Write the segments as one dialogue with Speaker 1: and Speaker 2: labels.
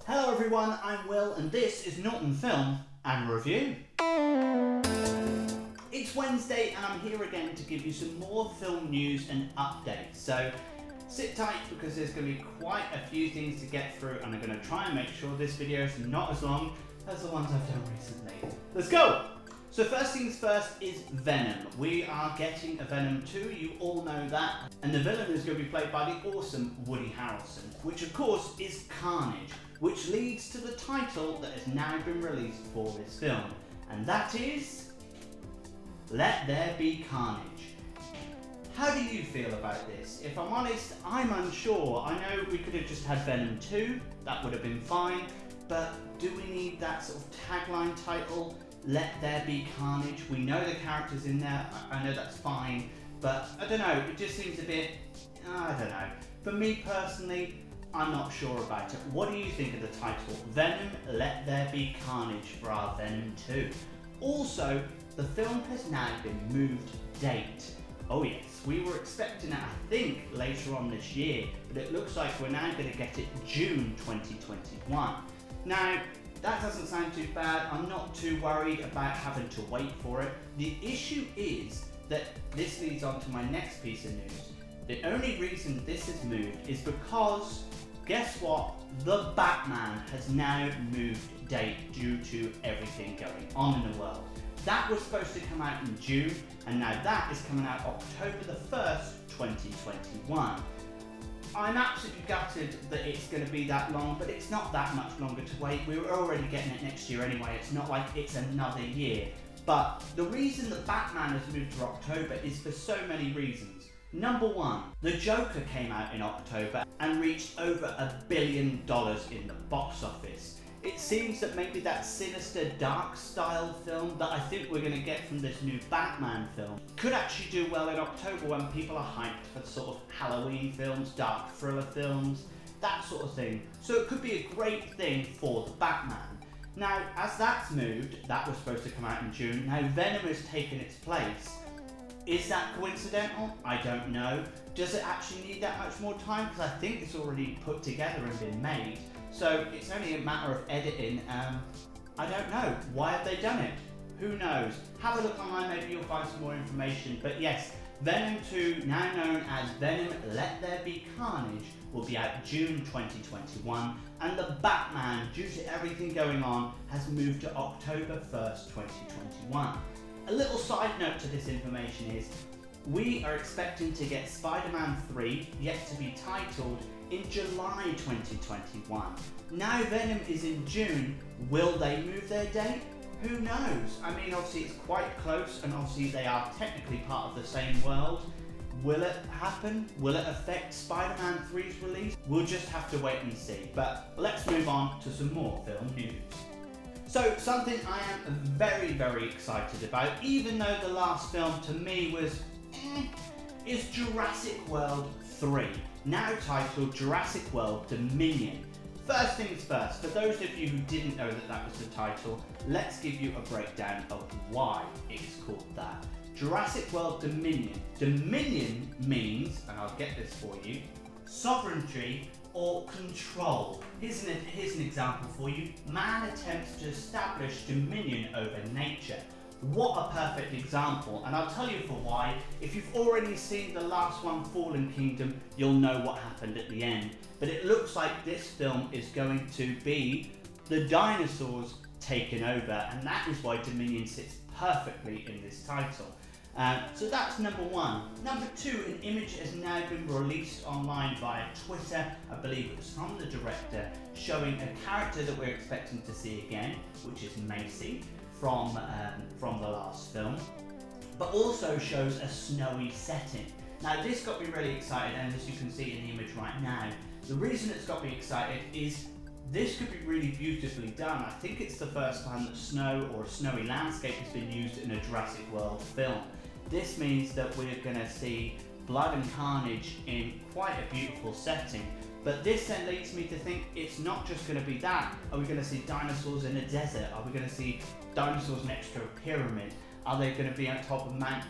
Speaker 1: Hello everyone, I'm Will and this is Norton Film and Review. It's Wednesday and I'm here again to give you some more film news and updates. So sit tight because there's going to be quite a few things to get through and I'm going to try and make sure this video is not as long as the ones I've done recently. Let's go! So first things first is Venom. We are getting a Venom 2, you all know that. And the villain is going to be played by the awesome Woody Harrelson, which of course is Carnage, which leads to the title that has now been released for this film. And that is Let There Be Carnage. How do you feel about this? If I'm honest, I'm unsure. I know we could have just had Venom 2, that would have been fine, but do we need that sort of tagline title? Let there be carnage. We know the characters in there. I know that's fine, but I don't know. It just seems a bit, I don't know. For me personally, I'm not sure about it. What do you think of the title? Venom, Let There Be Carnage for our Venom 2. Also, the film has now been moved date. Oh yes, we were expecting it, I think, later on this year, but it looks like we're now going to get it June 2021. Now, that doesn't sound too bad. I'm not too worried about having to wait for it. The issue is that this leads on to my next piece of news. The only reason this is moved is because, guess what? The Batman has now moved date due to everything going on in the world. That was supposed to come out in June, and now that is coming out October the 1st, 2021. I'm absolutely gutted that it's going to be that long, but it's not that much longer to wait. We were already getting it next year anyway. It's not like it's another year. But the reason that Batman has moved to October is for so many reasons. Number one, the Joker came out in October and reached over $1 billion in the box office. It seems that maybe that sinister, dark style film that I think we're going to get from this new Batman film could actually do well in October when people are hyped for sort of Halloween films, dark thriller films, that sort of thing. So it could be a great thing for the Batman. Now, as that's moved, that was supposed to come out in June, now Venom has taken its place. Is that coincidental? I don't know. Does it actually need that much more time? Because I think it's already put together and been made. So it's only a matter of editing. I don't know. Why have they done it? Who knows? Have a look online, maybe you'll find some more information. But yes, Venom 2, now known as Venom Let There Be Carnage, will be out June 2021. And the Batman, due to everything going on, has moved to October 1st, 2021. A little side note to this information is, we are expecting to get Spider-Man 3, yet to be titled, in July 2021. Now Venom is in June. Will they move their date? Who knows? I mean, obviously it's quite close and obviously they are technically part of the same world. Will it happen? Will it affect Spider-Man 3's release? We'll just have to wait and see. But let's move on to some more film news. So something I am very, very excited about, even though the last film to me was is Jurassic World 3. Now titled Jurassic World Dominion. First things first, for those of you who didn't know that that was the title, let's give you a breakdown of why it is called that. Jurassic World Dominion. Dominion means, and I'll get this for you, sovereignty or control. Here's an example for you. Man attempts to establish dominion over nature. What a perfect example, and I'll tell you for why. If you've already seen the last one, Fallen Kingdom, you'll know what happened at the end. But it looks like this film is going to be the dinosaurs taken over, and that is why Dominion sits perfectly in this title. So that's number one. Number two, an image has now been released online via Twitter. I believe it was from the director, showing a character that we're expecting to see again, which is Macy from the last film, but also shows a snowy setting. Now this got me really excited, and as you can see in the image right now, the reason it's got me excited is this could be really beautifully done. I think it's the first time that snow or a snowy landscape has been used in a Jurassic World film. This means that we're going to see blood and carnage in quite a beautiful setting. But this then leads me to think it's not just going to be that. Are we going to see dinosaurs in a desert? Are we going to see dinosaurs next to a pyramid? Are they going to be on top of Mount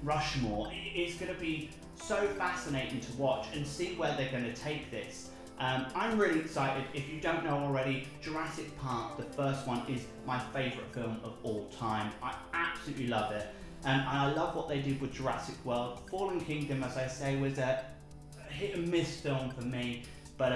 Speaker 1: Rushmore? It's going to be so fascinating to watch and see where they're going to take this. I'm really excited. If you don't know already, Jurassic Park, the first one, is my favourite film of all time. I absolutely love it. And I love what they did with Jurassic World. Fallen Kingdom, as I say, was a hit and miss film for me. But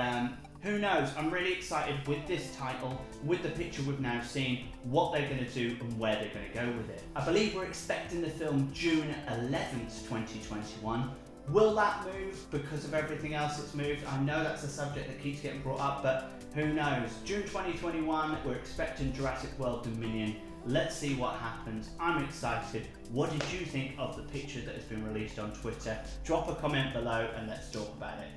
Speaker 1: who knows? I'm really excited with this title, with the picture we've now seen, what they're going to do and where they're going to go with it. I believe we're expecting the film June 11th, 2021. Will that move because of everything else that's moved? I know that's a subject that keeps getting brought up, but who knows? June 2021, we're expecting Jurassic World Dominion. Let's see what happens. I'm excited. What did you think of the picture that has been released on Twitter? Drop a comment below and let's talk about it.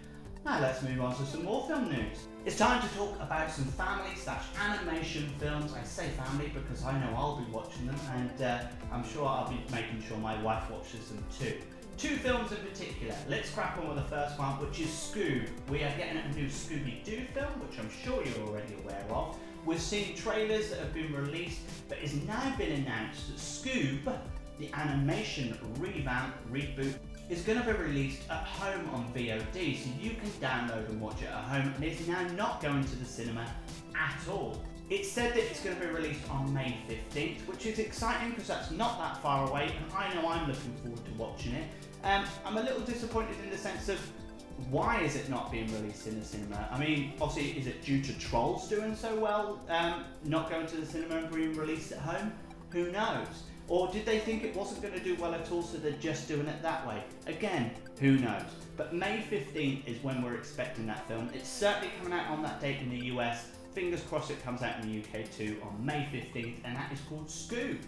Speaker 1: Now let's move on to some more film news. It's time to talk about some family/animation films. I say family because I know I'll be watching them, and I'm sure I'll be making sure my wife watches them too. Two films in particular. Let's crack on with the first one, which is Scoob. We are getting a new Scooby-Doo film, which I'm sure you're already aware of. We've seen trailers that have been released, but it's now been announced that Scoob, the animation reboot, is going to be released at home on VOD, so you can download and watch it at home, and it's now not going to the cinema at all. It's said that it's going to be released on May 15th, which is exciting because that's not that far away, and I know I'm looking forward to watching it. I'm a little disappointed in the sense of, why is it not being released in the cinema? I mean, obviously, is it due to Trolls doing so well, not going to the cinema and being released at home? Who knows? Or did they think it wasn't going to do well at all, so they're just doing it that way? Again, who knows? But May 15th is when we're expecting that film. It's certainly coming out on that date in the US. Fingers crossed it comes out in the UK too on May 15th, and that is called Scoob.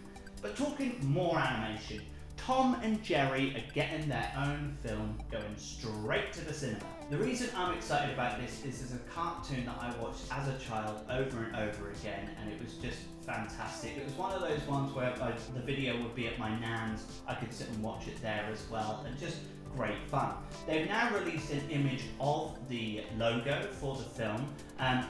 Speaker 1: But talking more animation, Tom and Jerry are getting their own film going straight to the cinema. The reason I'm excited about this is there's a cartoon that I watched as a child over and over again, and it was just fantastic. It was one of those ones where the video would be at my nan's, I could sit and watch it there as well, and just great fun. They've now released an image of the logo for the film,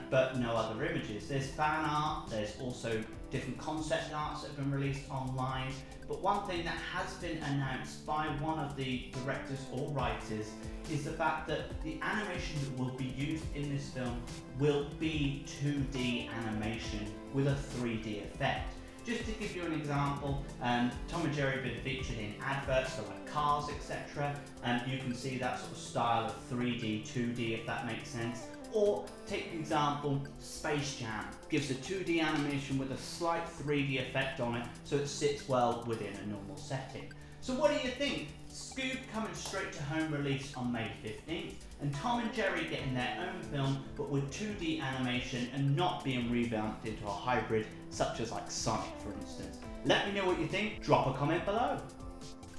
Speaker 1: but no other images. There's fan art, there's also different concept arts that have been released online, but one thing that has been announced by one of the directors or writers is the fact that the animation that will be used in this film will be 2D animation with a 3D effect. Just to give you an example, Tom and Jerry have been featured in adverts for like cars, etc. And you can see that sort of style of 3D, 2D, if that makes sense. Or take the example, Space Jam gives a 2D animation with a slight 3D effect on it, so it sits well within a normal setting. So what do you think? Scoob coming straight to home release on May 15th, and Tom and Jerry getting their own film but with 2D animation and not being revamped into a hybrid such as like Sonic, for instance. Let me know what you think, drop a comment below.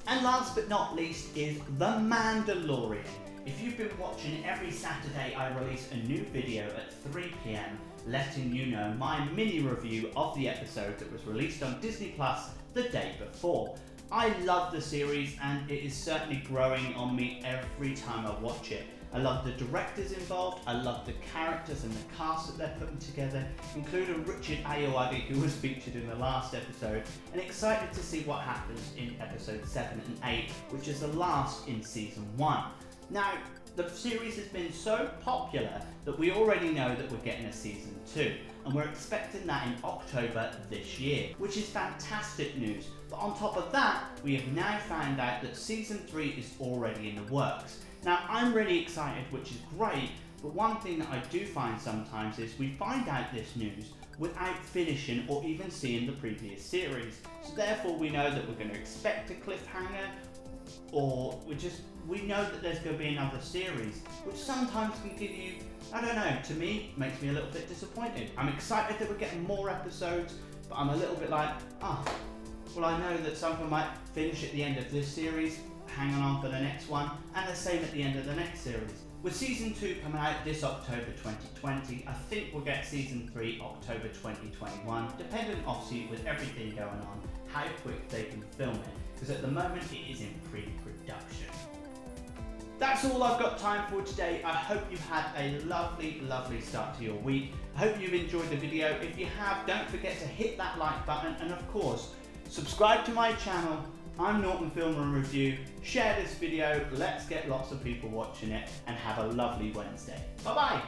Speaker 1: And last but not least is The Mandalorian. If you've been watching, every Saturday I release a new video at 3 PM letting you know my mini review of the episode that was released on Disney Plus the day before. I love the series and it is certainly growing on me every time I watch it. I love the directors involved, I love the characters and the cast that they're putting together, including Richard Ayoade, who was featured in the last episode, and excited to see what happens in episode 7 and 8, which is the last in season 1. Now, the series has been so popular that we already know that we're getting a season 2, and we're expecting that in October this year, which is fantastic news. But on top of that, we have now found out that season 3 is already in the works. Now, I'm really excited, which is great, but one thing that I do find sometimes is we find out this news without finishing or even seeing the previous series. So therefore we know that we're going to expect a cliffhanger, or we know that there's going to be another series, which sometimes can give you, I don't know, to me, makes me a little bit disappointed. I'm excited that we're getting more episodes, but I'm a little bit like, well, I know that something might finish at the end of this series, hanging on for the next one, and the same at the end of the next series. With season 2 coming out this October 2020, I think we'll get season 3 October 2021, depending obviously with everything going on, how quick they can film it, because at the moment it is in pre-production. That's all I've got time for today. I hope you've had a lovely, lovely start to your week. I hope you've enjoyed the video. If you have, don't forget to hit that like button, and of course, subscribe to my channel. I'm Norton Film and Review. Share this video, let's get lots of people watching it, and have a lovely Wednesday. Bye bye!